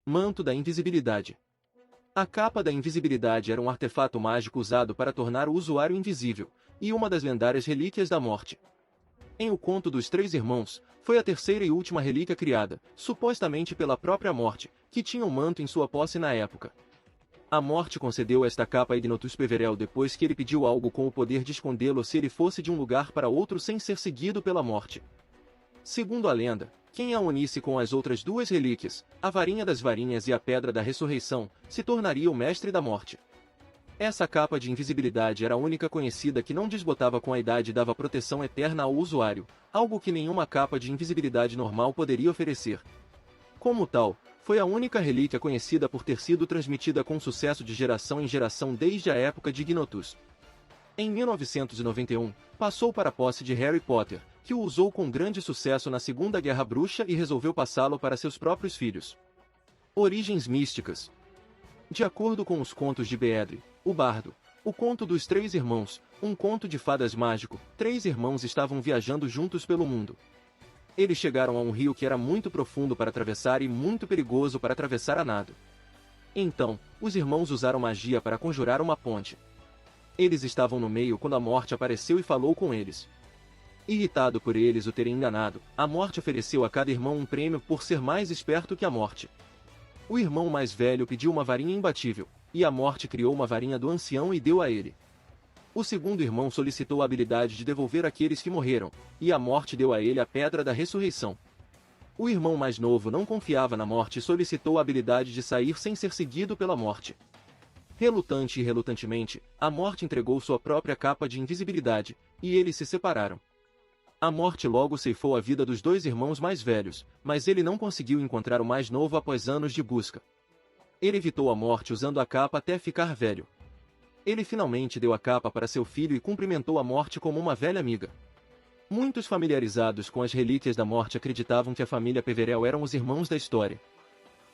Manto da invisibilidade. A capa da invisibilidade era um artefato mágico usado para tornar o usuário invisível, e uma das lendárias relíquias da morte. Em O Conto dos Três Irmãos, foi a terceira e última relíquia criada, supostamente pela própria morte, que tinha um manto em sua posse na época. A morte concedeu esta capa a Ignotus Peverell depois que ele pediu algo com o poder de escondê-lo se ele fosse de um lugar para outro sem ser seguido pela morte. Segundo a lenda, quem a unisse com as outras duas relíquias, a varinha das varinhas e a pedra da ressurreição, se tornaria o mestre da morte. Essa capa de invisibilidade era a única conhecida que não desbotava com a idade e dava proteção eterna ao usuário, algo que nenhuma capa de invisibilidade normal poderia oferecer. Como tal, foi a única relíquia conhecida por ter sido transmitida com sucesso de geração em geração desde a época de Ignotus. Em 1991, passou para a posse de Harry Potter, que o usou com grande sucesso na Segunda Guerra Bruxa e resolveu passá-lo para seus próprios filhos. Origens místicas. De acordo com os contos de Beedre, o Bardo, o conto dos Três Irmãos, um conto de fadas mágico, três irmãos estavam viajando juntos pelo mundo. Eles chegaram a um rio que era muito profundo para atravessar e muito perigoso para atravessar a nado. Então, os irmãos usaram magia para conjurar uma ponte. Eles estavam no meio quando a morte apareceu e falou com eles. Irritado por eles o terem enganado, a morte ofereceu a cada irmão um prêmio por ser mais esperto que a morte. O irmão mais velho pediu uma varinha imbatível, e a morte criou uma varinha do ancião e deu a ele. O segundo irmão solicitou a habilidade de devolver aqueles que morreram, e a morte deu a ele a pedra da ressurreição. O irmão mais novo não confiava na morte e solicitou a habilidade de sair sem ser seguido pela morte. Relutante e relutantemente, a morte entregou sua própria capa de invisibilidade, e eles se separaram. A morte logo ceifou a vida dos dois irmãos mais velhos, mas ele não conseguiu encontrar o mais novo após anos de busca. Ele evitou a morte usando a capa até ficar velho. Ele finalmente deu a capa para seu filho e cumprimentou a morte como uma velha amiga. Muitos familiarizados com as relíquias da morte acreditavam que a família Peverell eram os irmãos da história.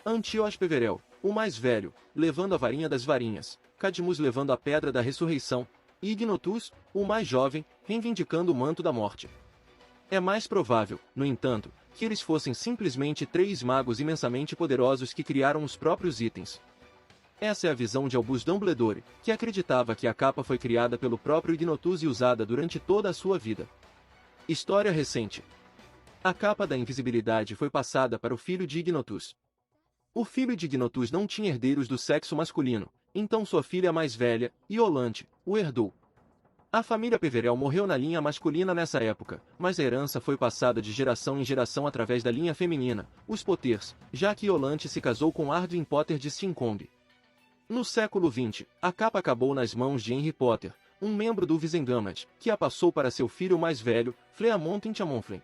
Antioch Peverell, o mais velho, levando a varinha das varinhas, Cadmus levando a pedra da ressurreição, e Ignotus, o mais jovem, reivindicando o manto da morte. É mais provável, no entanto, que eles fossem simplesmente três magos imensamente poderosos que criaram os próprios itens. Essa é a visão de Albus Dumbledore, que acreditava que a capa foi criada pelo próprio Ignotus e usada durante toda a sua vida. História recente. A capa da invisibilidade foi passada para o filho de Ignotus. O filho de Ignotus não tinha herdeiros do sexo masculino, então sua filha mais velha, Iolanthe, o herdou. A família Peverell morreu na linha masculina nessa época, mas a herança foi passada de geração em geração através da linha feminina, os Potters, já que Iolanthe se casou com Arduin Potter de Stinchcombe. No século XX, a capa acabou nas mãos de Henry Potter, um membro do Wizengamot, que a passou para seu filho mais velho, Fleamont Inchamonflen.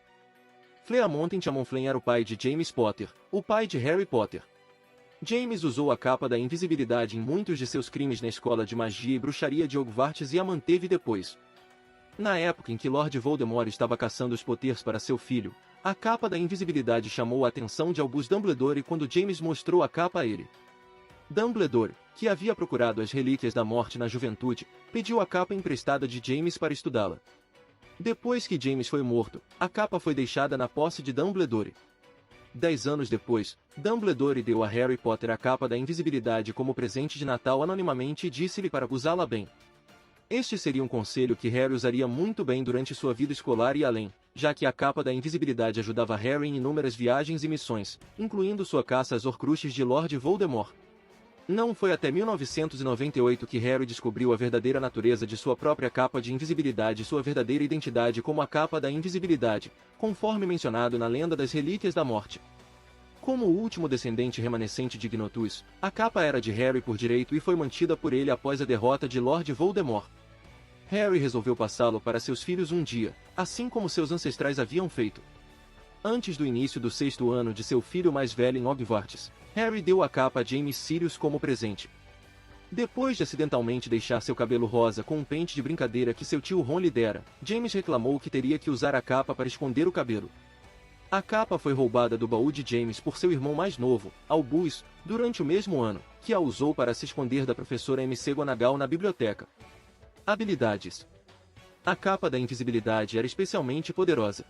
Fleamont Inchamonflen era o pai de James Potter, o pai de Harry Potter. James usou a capa da invisibilidade em muitos de seus crimes na escola de magia e bruxaria de Hogwarts e a manteve depois. Na época em que Lord Voldemort estava caçando os Potters para seu filho, a capa da invisibilidade chamou a atenção de Albus Dumbledore quando James mostrou a capa a ele. Dumbledore, que havia procurado as relíquias da morte na juventude, pediu a capa emprestada de James para estudá-la. Depois que James foi morto, a capa foi deixada na posse de Dumbledore. 10 anos depois, Dumbledore deu a Harry Potter a capa da invisibilidade como presente de Natal anonimamente e disse-lhe para usá-la bem. Este seria um conselho que Harry usaria muito bem durante sua vida escolar e além, já que a capa da invisibilidade ajudava Harry em inúmeras viagens e missões, incluindo sua caça às Horcruxes de Lord Voldemort. Não foi até 1998 que Harry descobriu a verdadeira natureza de sua própria capa de invisibilidade e sua verdadeira identidade como a capa da invisibilidade, conforme mencionado na lenda das Relíquias da Morte. Como o último descendente remanescente de Ignotus, a capa era de Harry por direito e foi mantida por ele após a derrota de Lord Voldemort. Harry resolveu passá-lo para seus filhos um dia, assim como seus ancestrais haviam feito. Antes do início do 6º ano de seu filho mais velho em Hogwarts, Harry deu a capa a James Sirius como presente. Depois de acidentalmente deixar seu cabelo rosa com um pente de brincadeira que seu tio Ron lhe dera, James reclamou que teria que usar a capa para esconder o cabelo. A capa foi roubada do baú de James por seu irmão mais novo, Albus, durante o mesmo ano, que a usou para se esconder da professora McGonagall na biblioteca. Habilidades. A capa da invisibilidade era especialmente poderosa.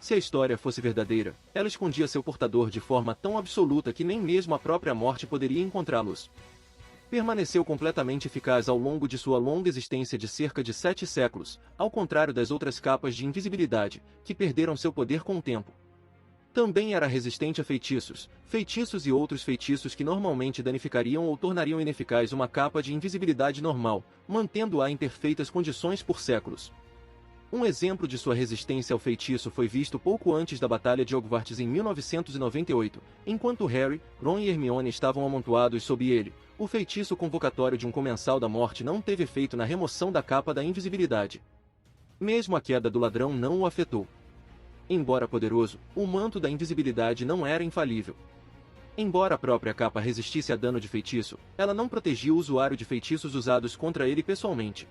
Se a história fosse verdadeira, ela escondia seu portador de forma tão absoluta que nem mesmo a própria morte poderia encontrá-los. Permaneceu completamente eficaz ao longo de sua longa existência de cerca de 7 séculos, ao contrário das outras capas de invisibilidade, que perderam seu poder com o tempo. Também era resistente a feitiços e outros feitiços que normalmente danificariam ou tornariam ineficaz uma capa de invisibilidade normal, mantendo-a em perfeitas condições por séculos. Um exemplo de sua resistência ao feitiço foi visto pouco antes da Batalha de Hogwarts em 1998, enquanto Harry, Ron e Hermione estavam amontoados sob ele. O feitiço convocatório de um Comensal da Morte não teve efeito na remoção da capa da invisibilidade. Mesmo a queda do ladrão não o afetou. Embora poderoso, o manto da invisibilidade não era infalível. Embora a própria capa resistisse a dano de feitiço, ela não protegia o usuário de feitiços usados contra ele pessoalmente.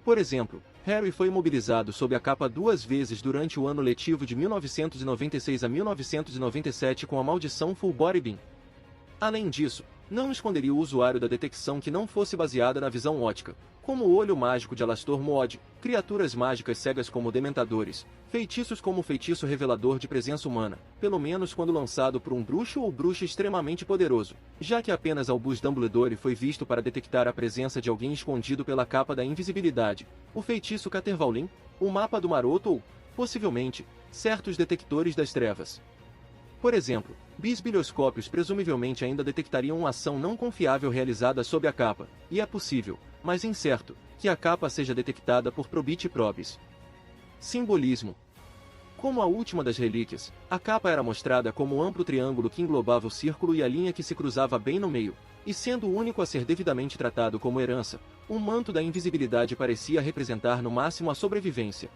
Por exemplo, Harry foi imobilizado sob a capa 2 vezes durante o ano letivo de 1996 a 1997 com a maldição Full Body Beam. Além disso, não esconderia o usuário da detecção que não fosse baseada na visão ótica, como o olho mágico de Alastor Moody, criaturas mágicas cegas como dementadores, feitiços como o feitiço revelador de presença humana, pelo menos quando lançado por um bruxo ou bruxa extremamente poderoso, já que apenas Albus Dumbledore foi visto para detectar a presença de alguém escondido pela capa da invisibilidade, o feitiço Catervaulin, o mapa do Maroto ou, possivelmente, certos detectores das trevas. Por exemplo, bisbilhoscópios presumivelmente ainda detectariam uma ação não confiável realizada sob a capa, e é possível, mas incerto, que a capa seja detectada por Probit Probis. Simbolismo. Como a última das relíquias, a capa era mostrada como um amplo triângulo que englobava o círculo e a linha que se cruzava bem no meio, e sendo o único a ser devidamente tratado como herança, o manto da invisibilidade parecia representar no máximo a sobrevivência.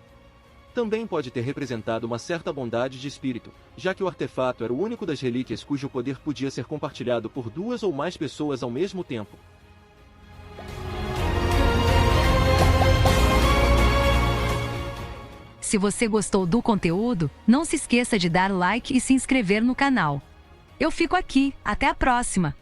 Também pode ter representado uma certa bondade de espírito, já que o artefato era o único das relíquias cujo poder podia ser compartilhado por 2 ou mais pessoas ao mesmo tempo. Se você gostou do conteúdo, não se esqueça de dar like e se inscrever no canal. Eu fico aqui, até a próxima!